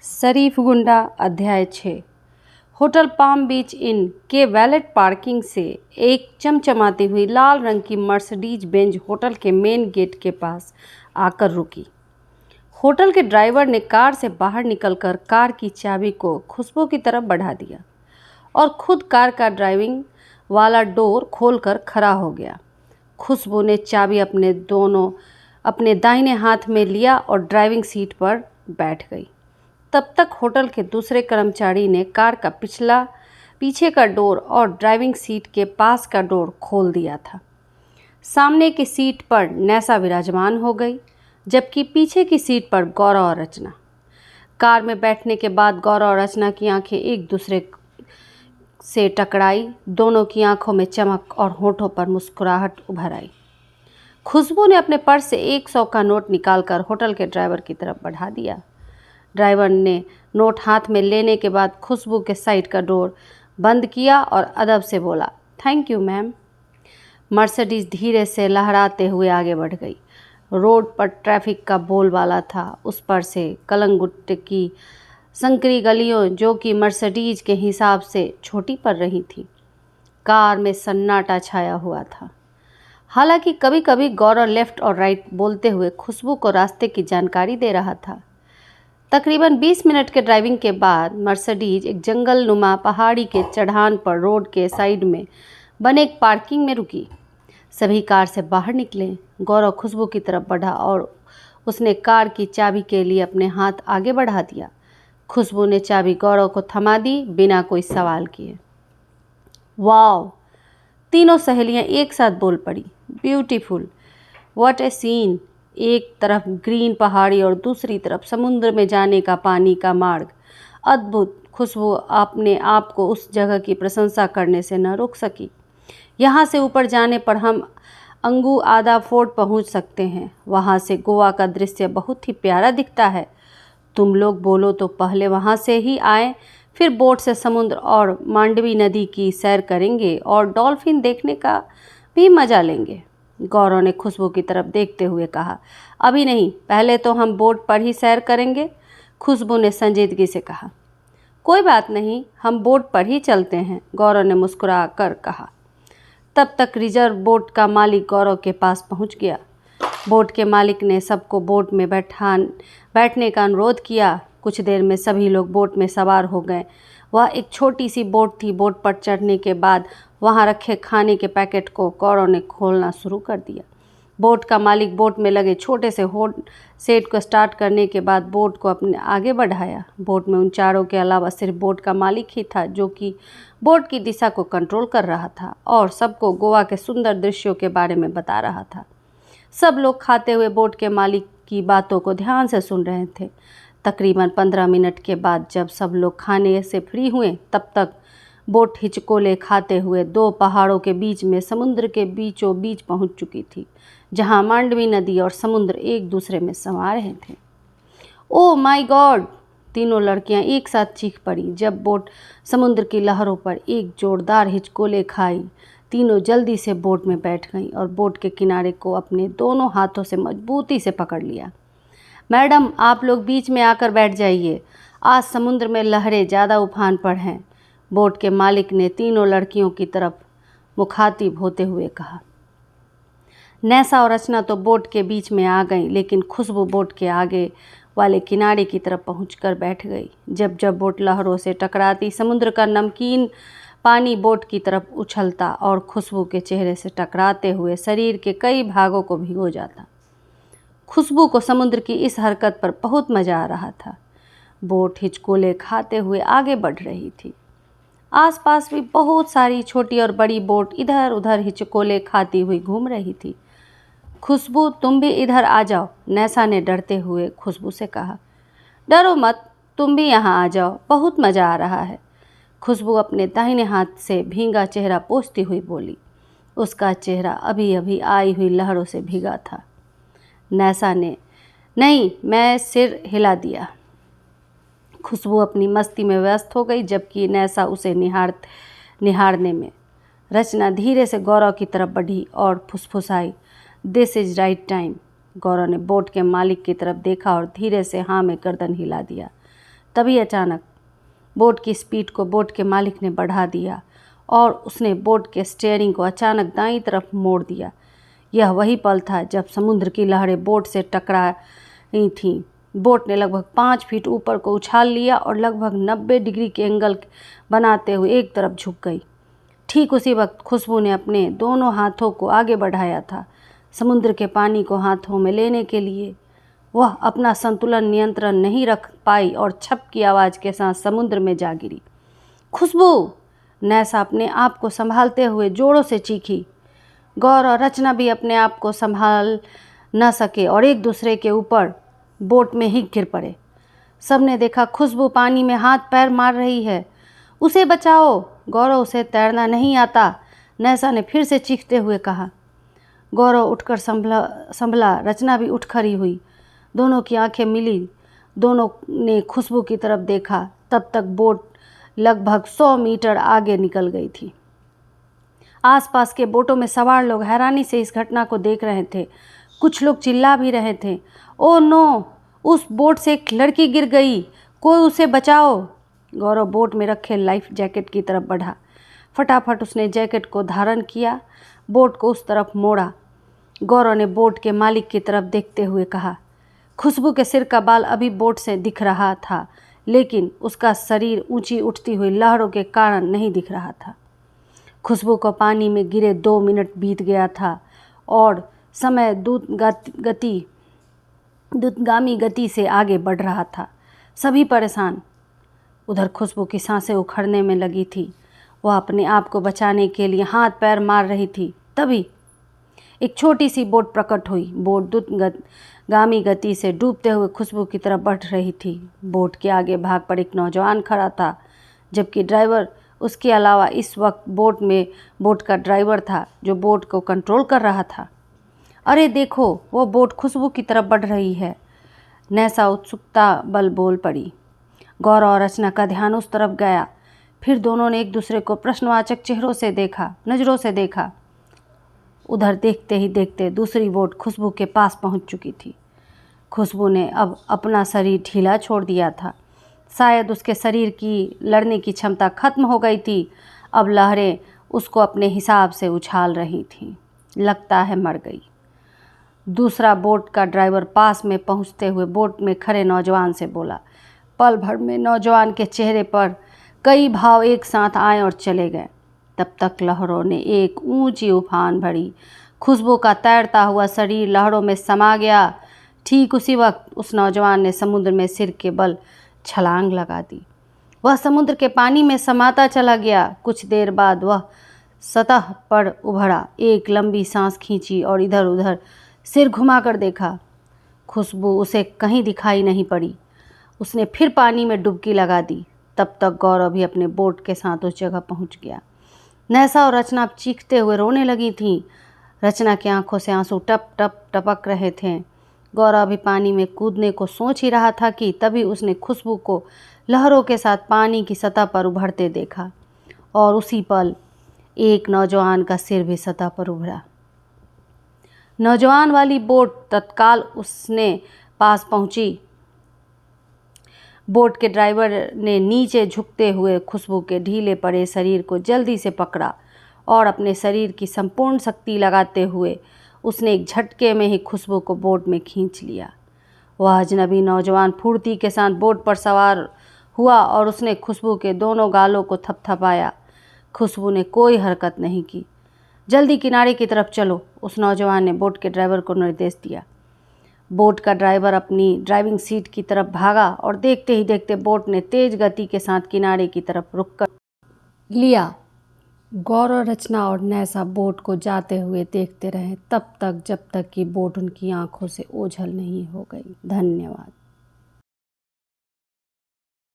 शरीफ गुंडा अध्याय 6। Hotel palm बीच इन के वैलेट पार्किंग से एक चमचमाती हुई लाल रंग की मर्सिडीज बेंज होटल के मेन गेट के पास आकर रुकी। होटल के ड्राइवर ने कार से बाहर निकलकर कार की चाबी को खुशबू की तरफ बढ़ा दिया और खुद कार का ड्राइविंग वाला डोर खोलकर खड़ा हो गया। खुशबू ने चाबी अपने दाहिने हाथ में लिया और ड्राइविंग सीट पर बैठ गई। तब तक होटल के दूसरे कर्मचारी ने कार का पीछे का डोर और ड्राइविंग सीट के पास का डोर खोल दिया था। सामने की सीट पर नैसा विराजमान हो गई, जबकि पीछे की सीट पर गौरव और रचना। कार में बैठने के बाद गौरव और रचना की आंखें एक दूसरे से टकराई। दोनों की आंखों में चमक और होठों पर मुस्कुराहट उभर आई। खुशबू ने अपने पर्स से 100 का नोट निकालकर होटल के ड्राइवर की तरफ बढ़ा दिया। ड्राइवर ने नोट हाथ में लेने के बाद खुशबू के साइड का डोर बंद किया और अदब से बोला, थैंक यू मैम। मर्सिडीज धीरे से लहराते हुए आगे बढ़ गई। रोड पर ट्रैफिक का बोलबाला था। उस पर से कलंगुट की संकरी गलियों, जो कि मर्सिडीज के हिसाब से छोटी पड़ रही थी। कार में सन्नाटा छाया हुआ था। हालांकि कभी कभी गौरव लेफ्ट और राइट बोलते हुए खुशबू को रास्ते की जानकारी दे रहा था। तकरीबन 20 मिनट के ड्राइविंग के बाद मर्सिडीज एक जंगल नुमा पहाड़ी के चढ़ान पर रोड के साइड में बने एक पार्किंग में रुकी। सभी कार से बाहर निकले। गौरव खुशबू की तरफ बढ़ा और उसने कार की चाबी के लिए अपने हाथ आगे बढ़ा दिया। खुशबू ने चाबी गौरव को थमा दी बिना कोई सवाल किए। वाओ! तीनों सहेलियां एक साथ बोल पड़ी, ब्यूटीफुल, व्हाट ए सीन। एक तरफ ग्रीन पहाड़ी और दूसरी तरफ समुद्र में जाने का पानी का मार्ग। अद्भुत! खुशबू अपने आप को उस जगह की प्रशंसा करने से न रोक सकी। यहाँ से ऊपर जाने पर हम अंगू आदा फोर्ट पहुँच सकते हैं। वहाँ से गोवा का दृश्य बहुत ही प्यारा दिखता है। तुम लोग बोलो तो पहले वहाँ से ही आए, फिर बोट से समुद्र और मांडवी नदी की सैर करेंगे और डॉल्फिन देखने का भी मज़ा लेंगे। गौरव ने खुशबू की तरफ देखते हुए कहा, अभी नहीं, पहले तो हम बोट पर ही सैर करेंगे। खुशबू ने संजीदगी से कहा, कोई बात नहीं, हम बोट पर ही चलते हैं, गौरव ने मुस्कुरा कर कहा। तब तक रिजर्व बोट का मालिक गौरव के पास पहुंच गया। बोट के मालिक ने सबको बोट में बैठने का अनुरोध किया। कुछ देर में सभी लोग बोट में सवार हो गए। वह एक छोटी सी बोट थी। बोट पर चढ़ने के बाद वहां रखे खाने के पैकेट को गौरव ने खोलना शुरू कर दिया। बोट का मालिक बोट में लगे छोटे से सेट को स्टार्ट करने के बाद बोट को अपने आगे बढ़ाया। बोट में उन चारों के अलावा सिर्फ बोट का मालिक ही था, जो कि बोट की दिशा को कंट्रोल कर रहा था और सबको गोवा के सुंदर दृश्यों के बारे में बता रहा था। सब लोग खाते हुए बोट के मालिक की बातों को ध्यान से सुन रहे थे। तकरीबन 15 मिनट के बाद जब सब लोग खाने से फ्री हुए, तब तक बोट हिचकोले खाते हुए 2 पहाड़ों के बीच में समुद्र के बीचों बीच पहुंच चुकी थी, जहां मांडवी नदी और समुद्र एक दूसरे में समा रहे थे। Oh my God! तीनों लड़कियां एक साथ चीख पड़ी जब बोट समुद्र की लहरों पर एक जोरदार हिचकोले खाई। तीनों जल्दी से बोट में बैठ गईं और बोट के किनारे को अपने दोनों हाथों से मजबूती से पकड़ लिया। मैडम, आप लोग बीच में आकर बैठ जाइए, आज समुद्र में लहरें ज़्यादा उफान पर हैं, बोट के मालिक ने तीनों लड़कियों की तरफ मुखातिब होते हुए कहा। नैसा और रचना तो बोट के बीच में आ गईं, लेकिन खुशबू बोट के आगे वाले किनारे की तरफ पहुंचकर बैठ गई। जब जब बोट लहरों से टकराती, समुद्र का नमकीन पानी बोट की तरफ उछलता और खुशबू के चेहरे से टकराते हुए शरीर के कई भागों को भिगो जाता। खुशबू को समुद्र की इस हरकत पर बहुत मज़ा आ रहा था। बोट हिचकोले खाते हुए आगे बढ़ रही थी। आसपास भी बहुत सारी छोटी और बड़ी बोट इधर उधर हिचकोले खाती हुई घूम रही थी। खुशबू, तुम भी इधर आ जाओ, नैसा ने डरते हुए खुशबू से कहा। डरो मत, तुम भी यहाँ आ जाओ, बहुत मज़ा आ रहा है, खुशबू अपने दाहिने हाथ से भींगा चेहरा पोंछती हुई बोली। उसका चेहरा अभी अभी आई हुई लहरों से भीगा था। नैसा ने नहीं, मैं सिर हिला दिया। खुशबू अपनी मस्ती में व्यस्त हो गई, जबकि नैसा उसे निहारने में। रचना धीरे से गौरव की तरफ बढ़ी और फुसफुसाई, दिस इज़ राइट टाइम। गौरव ने बोट के मालिक की तरफ देखा और धीरे से हाँ में गर्दन हिला दिया। तभी अचानक बोट की स्पीड को बोट के मालिक ने बढ़ा दिया और उसने बोट के स्टीयरिंग को अचानक दाईं तरफ मोड़ दिया। यह वही पल था जब समुद्र की लहरें बोट से टकराई थीं। बोट ने लगभग 5 फीट ऊपर को उछाल लिया और लगभग 90 डिग्री के एंगल बनाते हुए एक तरफ झुक गई। ठीक उसी वक्त खुशबू ने अपने दोनों हाथों को आगे बढ़ाया था, समुद्र के पानी को हाथों में लेने के लिए। वह अपना संतुलन नियंत्रण नहीं रख पाई और छप की आवाज़ के साथ समुद्र में जा गिरी। खुशबू! नैसा अपने आप को संभालते हुए जोरों से चीखी। गौर और रचना भी अपने आप को संभाल न सके और एक दूसरे के ऊपर बोट में ही गिर पड़े। सबने देखा खुशबू पानी में हाथ पैर मार रही है। उसे बचाओ गौरव, उसे तैरना नहीं आता, नैसा ने फिर से चीखते हुए कहा। गौरव उठकर संभला, रचना भी उठ खड़ी हुई। दोनों की आंखें मिली, दोनों ने खुशबू की तरफ देखा। तब तक बोट लगभग 100 मीटर आगे निकल गई थी। आसपास के बोटों में सवार लोग हैरानी से इस घटना को देख रहे थे। कुछ लोग चिल्ला भी रहे थे, ओ नो, उस बोट से एक लड़की गिर गई, कोई उसे बचाओ। गौरव बोट में रखे लाइफ जैकेट की तरफ बढ़ा। फटाफट उसने जैकेट को धारण किया, बोट को उस तरफ मोड़ा। गौरव ने बोट के मालिक की तरफ देखते हुए कहा। खुशबू के सिर का बाल अभी बोट से दिख रहा था, लेकिन उसका शरीर ऊंची उठती हुई लहरों के कारण नहीं दिख रहा था। खुशबू को पानी में गिरे 2 मिनट बीत गया था और समय द्रुतगामी गति से आगे बढ़ रहा था। सभी परेशान। उधर खुशबू की सांसें उखड़ने में लगी थी। वह अपने आप को बचाने के लिए हाथ पैर मार रही थी। तभी एक छोटी सी बोट प्रकट हुई। बोट द्रुतगामी गति से डूबते हुए खुशबू की तरफ बढ़ रही थी। बोट के आगे भाग पर एक नौजवान खड़ा था, जबकि ड्राइवर उसके अलावा इस वक्त बोट का ड्राइवर था जो बोट को कंट्रोल कर रहा था। अरे देखो, वो बोट खुशबू की तरफ बढ़ रही है, नैसा उत्सुकता बल बोल पड़ी। गौरव और रचना का ध्यान उस तरफ गया। फिर दोनों ने एक दूसरे को प्रश्नवाचक नज़रों से देखा। उधर देखते ही देखते दूसरी बोट खुशबू के पास पहुंच चुकी थी। खुशबू ने अब अपना शरीर ढीला छोड़ दिया था। शायद उसके शरीर की लड़ने की क्षमता खत्म हो गई थी। अब लहरें उसको अपने हिसाब से उछाल रही थीं। लगता है मर गई। दूसरा बोट का ड्राइवर पास में पहुंचते हुए बोट में खड़े नौजवान से बोला। पल भर में नौजवान के चेहरे पर कई भाव एक साथ आए और चले गए। तब तक लहरों ने एक ऊंची उफान भरी। खुशबू का तैरता हुआ शरीर लहरों में समा गया। ठीक उसी वक्त उस नौजवान ने समुद्र में सिर के बल छलांग लगा दी। वह समुद्र के पानी में समाता चला गया। कुछ देर बाद वह सतह पर उभरा, एक लंबी सांस खींची और इधर उधर सिर घुमाकर देखा। खुशबू उसे कहीं दिखाई नहीं पड़ी। उसने फिर पानी में डुबकी लगा दी। तब तक गौरव भी अपने बोट के साथ उस जगह पहुंच गया। नैसा और रचना चीखते हुए रोने लगी थीं। रचना की आंखों से आंसू टप टप टपक रहे थे। गौरव भी पानी में कूदने को सोच ही रहा था कि तभी उसने खुशबू को लहरों के साथ पानी की सतह पर उभरते देखा और उसी पल एक नौजवान का सिर भी सतह पर उभरा। नौजवान वाली बोट तत्काल उसने पास पहुंची। बोट के ड्राइवर ने नीचे झुकते हुए खुशबू के ढीले पड़े शरीर को जल्दी से पकड़ा और अपने शरीर की संपूर्ण शक्ति लगाते हुए उसने एक झटके में ही खुशबू को बोट में खींच लिया। वह अजनबी नौजवान फुर्ती के साथ बोट पर सवार हुआ और उसने खुशबू के दोनों गालों को थपथपाया। खुशबू ने कोई हरकत नहीं की। जल्दी किनारे की तरफ चलो, उस नौजवान ने बोट के ड्राइवर को निर्देश दिया। बोट का ड्राइवर अपनी ड्राइविंग सीट की तरफ भागा और देखते ही देखते बोट ने तेज गति के साथ किनारे की तरफ रुक कर लिया। गौरव, रचना और नैसा बोट को जाते हुए देखते रहे तब तक जब तक कि बोट उनकी आंखों से ओझल नहीं हो गई। धन्यवाद।